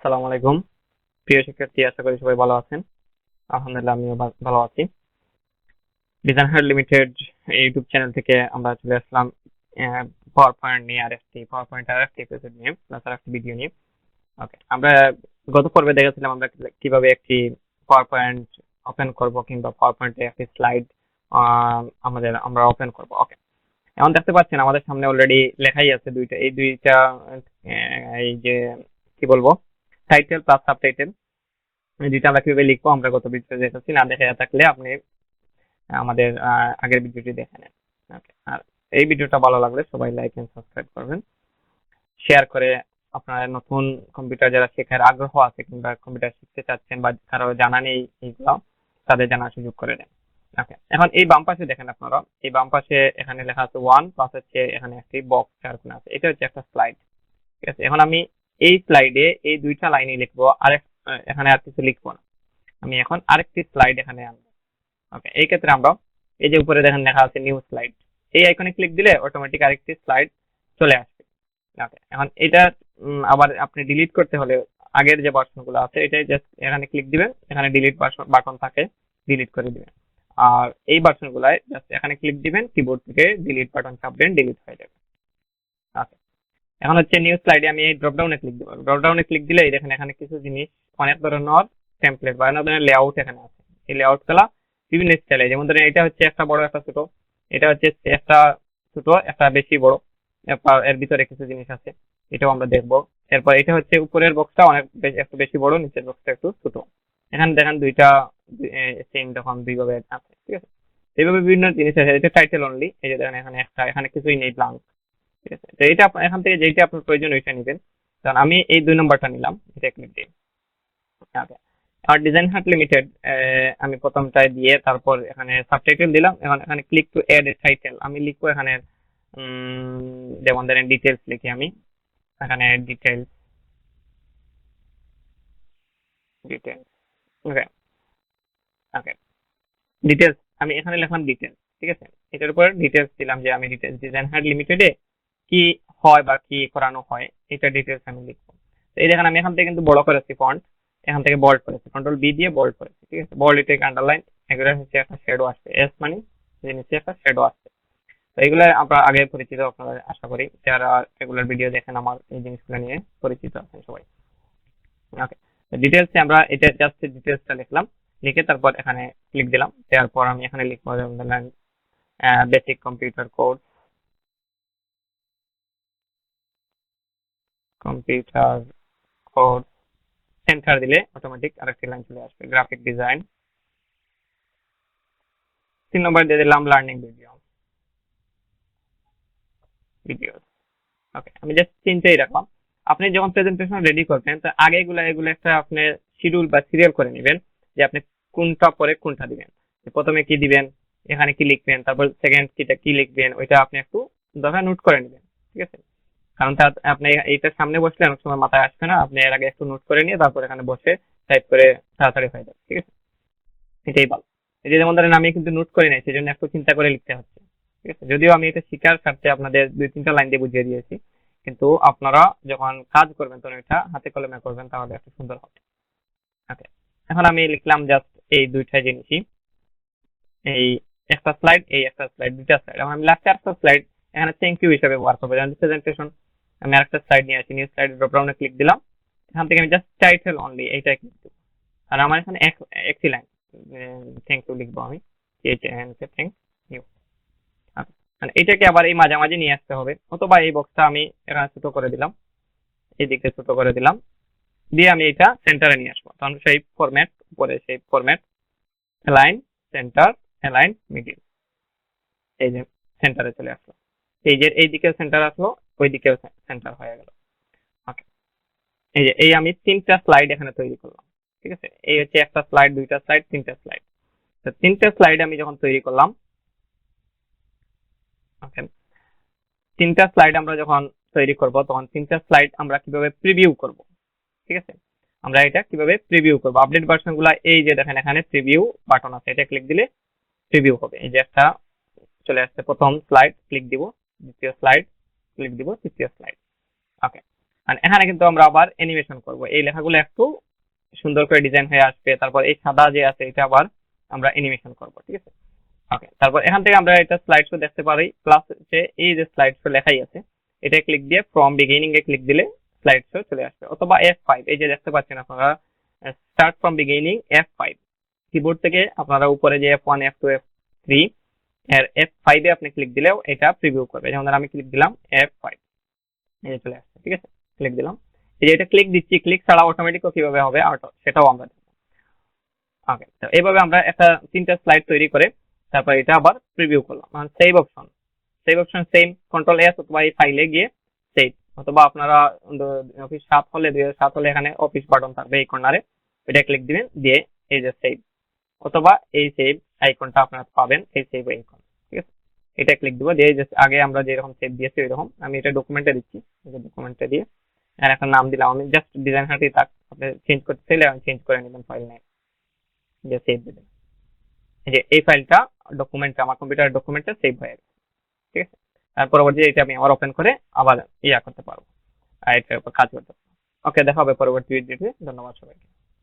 আসসালামু আলাইকুম প্রিয় শিক্ষার্থী, আশা করি সবাই ভালো আছেন। আলহামদুলিল্লাহ, আমিও ভালো আছি। Design hard limited YouTube channel থেকে আমরা চলে আসলাম পাওয়ার পয়েন্ট নিয়ে আর একটি এপিসোড নিয়ে, প্লাস আর একটি ভিডিও নিয়ে। ওকে, আমরা গত পর্বে দেখেছিলাম আমরা কিভাবে একটি পাওয়ার পয়েন্ট ওপেন করব, কিংবা পাওয়ার পয়েন্টে একটি স্লাইড আমরা ওপেন করব। ওকে, এখন দেখতে পাচ্ছেন আমাদের সামনে অলরেডি লেখাই আছে এই দুইটা এই যে কি বলবো, টাইটেল প্লাস সাবটাইটেল। যেটা আমরা কিভাবে লিখবো আমরা গত ভিডিওতে দেখেছি, না দেখে থাকলে আপনি আমাদের আগের ভিডিওটি দেখে নেন। Okay, আর এই ভিডিওটা ভালো লাগলে সবাই লাইক এন্ড সাবস্ক্রাইব করবেন, শেয়ার করে আপনারা নতুন কম্পিউটার যারা শেখার আগ্রহ আছে কিংবা কম্পিউটার শিখতে চাচ্ছেন বা কারো জানা নেই এইগুলো, তাদের জানার সুযোগ করে দেন। ওকে, এখন এই বাম পাশে দেখেন আপনারা, এই বাম পাশে এখানে লেখা আছে 1, প্লাস হচ্ছে এখানে একটি বক্স চারকোনা আছে, এটা হচ্ছে একটা স্লাইড। ঠিক আছে, এখন আমি এই স্লাইডে এই দুইটা লাইনই লিখবো, এখানে আর কিছু লিখবো না। আমি এখন আরেকটি স্লাইড এখানে আনবো। ওকে, এই ক্ষেত্রে আমরা এই যে উপরে দেখেন লেখা আছে নিউ স্লাইড, এই আইকনে ক্লিক দিলে অটোমেটিক আরেকটি স্লাইড চলে আসবে। ওকে, এখন এটা আবার আপনি ডিলিট করতে হলে আগের যে ভার্সন গুলো আছে এটাই জাস্ট এখানে ক্লিক দিবেন, এখানে ডিলিট বাটন থাকে, ডিলিট করে দিবেন। আর এই ভার্সন গুলায় জাস্ট এখানে ক্লিক দিবেন, কিবোর্ড থেকে ডিলিট বাটন চাপবেন, ডিলিট হয়ে যাবে। ওকে, এখন হচ্ছে নিউ স্লাইডে আমি এই ড্রপ ডাউনে ক্লিক দেবো। ড্রপ ডাউনে ক্লিক দিলে দেখেন এখানে কিছু জিনিস, অনেক ধরনের টেমপ্লেট বা অনেক ধরনের লেআউট এখানে আছে। এই লেআউট গুলা বিভিন্ন স্টাইলে, যেমন ধরেন এটা হচ্ছে একটা বড় একটা ছোট, এটা হচ্ছে একটা ছোট একটা বেশি বড়, এরপর এর ভিতরে কিছু জিনিস আছে, এটাও আমরা দেখবো। এরপর এটা হচ্ছে উপরের বক্সটা অনেক একটু বেশি বড়, নিচের বক্সটা একটু ছোট। এখানে দেখেন দুইটা সেম তখন দুইভাবে আছে। ঠিক আছে, এইভাবে বিভিন্ন জিনিস আছে। এটা টাইটেল অনলি, এই যে দেখেন এখানে একটা, এখানে কিছুই নেই, ব্লাঙ্ক। ঠিক আছে, তো এটা এখান থেকে যেটা আপনার প্রয়োজন ওইটা নেবেন। কারণ আমি এই 2 নম্বরটা নিলাম, এটা ক্লিক দিই। ওকে, আর ডিজাইন হার্ট লিমিটেড আমি প্রথমটায় দিয়ে তারপর এখানে সাবটাইটেল দিলাম। এখন এখানে click to add a title আমি লিখবো এখানে, যেমন ধরেন ডিটেলস লিখি আমি এখানে, details. Details. Okay. Okay, details আমি এখানে লিখলাম ডিটেলস। ঠিক আছে, এটার উপর ডিটেলস দিলাম যে আমি ডিটেলস ডিজাইন হার্ট লিমিটেডে কি হয় বা কি করানো হয়, এটা ডিটেলস আমি লিখবো। তো এই দেখেন আমি এখান থেকে কিন্তু বড় করেছি ফন্ট, এখান থেকে বোল্ড করেছি, কন্ট্রোল বি দিয়ে বোল্ড করেছি। ঠিক আছে, বোল্ড এটা আন্ডারলাইন, এগুলো হচ্ছে একটা শ্যাডো আসছে, এস মানে যে নিচে একটা শ্যাডো আসছে। তো এগুলো আমরা আগে পরিচিত, আপনারা আশা করি যারা রেগুলার ভিডিও দেখেন আমার এই জিনিসগুলো নিয়ে পরিচিত আছেন সবাই। ওকে, ডিটেলসে আমরা এটা জাস্ট ডিটেলসটা লিখলাম, লিখে তারপর এখানে ক্লিক দিলাম, দেওয়ার পর আমি এখানে লিখবো basic computer course, computer course. Enter দিলে অটোমেটিক আরেকটি লাইন চলে আসবে, গ্রাফিক ডিজাইন। 3 নম্বর দিয়ে দিলাম লার্নিং ভিডিও। ওকে, আমি জাস্ট চিন্তাই রাখলাম। আপনি যখন প্রেজেন্টেশন রেডি করবেন তো আগে এগুলো একটা আপনি শিডিউল বা সিরিয়াল করে নেবেন, যে আপনি কোনটা পরে কোনটা দিবেন, প্রথমে কি দিবেন, এখানে কি লিখবেন, তারপর সেকেন্ড কিটা কি লিখবেন, ওইটা আপনি একটু দরকার নোট করে নেবেন। ঠিক আছে, কারণ আপনি এইটার সামনে বসলে অনেক সময় মাথায় আসবে না, আপনি এর আগে একটু নোট করে নিয়ে তারপর এখানে বসে টাইপ করে তাড়াতাড়ি হয়ে যাবে। ঠিক আছে, এটাই ভালো। এই যে যেমন ধরেন আমি কিন্তু নোট করে নাই, সেজন্য একটু চিন্তা করে লিখতে হচ্ছে। ঠিক আছে, যদিও আমি এটা শিকার স্বার্থে আপনাদের 2-3টা লাইন দিয়ে বুঝিয়ে দিয়েছি, কিন্তু আপনারা যখন কাজ করবেন তখন এটা হাতে কলমে করবেন, তাহলে একটু সুন্দর হবে। ওকে, এখন আমি লিখলাম জাস্ট এই দুইটা জিনিসই, এই একটা স্লাইড, এই একটা স্লাইড, দুইটা স্লাইড। এখন আমি লাস্টে একটা স্লাইড এখানে থ্যাংক ইউ হিসেবে ব্যবহার করবো, যেমন প্রেজেন্টেশন। আমি আরেকটা স্লাইড নিয়ে আসি, নিউ স্লাইড ড্রপ ডাউনে ক্লিক দিলাম, এখান থেকে আমি জাস্ট টাইটেল অনলি এইটা ক্লিক দেবো। আর আমার এখানে একটি লাইন থ্যাংক ইউ লিখবো আমি, থ্যাংক ইউ। মানে এটাকে আবার এই মাঝামাঝি নিয়ে আসতে হবে, অথবা এই বক্সটা আমি এখানে ছোট করে দিলাম, এই দিকে ছোট করে দিলাম, দিয়ে আমি এটা সেন্টারে নিয়ে আসবো। তখন সেই ফরম্যাট, উপরে সেই format, align centre, align middle, এই যে সেন্টারে চলে আসলো, এই যে এই দিকে সেন্টার আসলো, ওই দিকেও সেন্টার হয়ে গেল। ওকে, এই যে এই আমি 3টা স্লাইড এখানে তৈরি করলাম। ঠিক আছে, এই হচ্ছে একটা স্লাইড, 2টা স্লাইড, 3টা স্লাইড। তো 3টা স্লাইড আমি যখন তৈরি করলাম, ওকে, 3টা স্লাইড আমরা যখন তৈরি করব তখন 3টা স্লাইড আমরা কিভাবে প্রিভিউ করব। ঠিক আছে, আমরা এটা কিভাবে প্রিভিউ করব, আপডেট ভার্সন গুলা এই যে দেখেন এখানে প্রিভিউ বাটন আছে, এটা ক্লিক দিলে প্রিভিউ হবে। এই যে একটা চলে আসছে, প্রথম স্লাইড ক্লিক দিব, দ্বিতীয় স্লাইড ক্লিক দিব, তৃতীয় স্লাইড। ওকে, আর এখানে কিন্তু আমরা আবার অ্যানিমেশন করব, এই লেখাগুলো একটু সুন্দর করে ডিজাইন হয়ে আসবে, তারপর এই সাদা যে আছে এটা আবার আমরা অ্যানিমেশন করব, ঠিক আছে। ওকে, তারপর এখান থেকে আমরা এটা স্লাইড শো দেখতে পারি, প্লাস হচ্ছে এই যে স্লাইড শো লেখাই আছে, এটা ক্লিক দিয়ে ফ্রম বিগিনিং এ ক্লিক দিলে স্লাইড শো চলে আসবে, অথবা F5, এই যে দেখতে পাচ্ছেন আপনারা start from beginning F5, keyboard থেকে আপনারা উপরে যে F1 F2 F3 এর F5 এ আপনি ক্লিক দিলেও এটা প্রিভিউ করবে। যেমন আমি ক্লিক দিলাম F5, এই যে চলে আসছে, ঠিক আছে। ক্লিক দিলাম, এই যে এটা ক্লিক দিচ্ছি, ক্লিক ছাড়া অটোমেটিক কিভাবে হবে সেটাও আমরা দেখব। ওকে, তো এইভাবে আমরা একটা 3টা স্লাইড তৈরি করে তারপর এটা আবার প্রিভিউ করলাম। মানে save option same, control S অথবা এই ফাইলে গিয়ে সেভ, অথবা আপনারা অফিস 7 হলে 2007 হলে এখানে অফিস বাটন থাকবে এই কর্নারে, এটা ক্লিক দিবেন, দিয়ে এই যে সেভ, অথবা এই সেভ আইকনটা আপনারা পাবেন, এই সেভ আইকন, ঠিক আছে। এটা ক্লিক দিব, দিয়ে আগে আমরা যেরকম সেভ দিয়েছি ওইরকম আমি এটা ডকুমেন্টে দিচ্ছি, ডকুমেন্টে দিয়ে আর একটা নাম দিলাম, আমি জাস্ট ডিজাইন হাঁটি থাক, আপনি চেঞ্জ করতে চাইলে চেঞ্জ করে নেবেন ফাইল নেম, যে সেভ দিবেন। এই যে এই ফাইলটা ডকুমেন্টে আমার কম্পিউটার ডকুমেন্টে সেভ হয়ে গেছে, ঠিক আছে। আর পরবর্তী এটা আমি আবার ওপেন করে আবার করতে পারবো, আর এটার উপর কাজ করতে পারবো। ওকে, দেখা হবে পরবর্তী ভিডিওতে। ধন্যবাদ সবাইকে।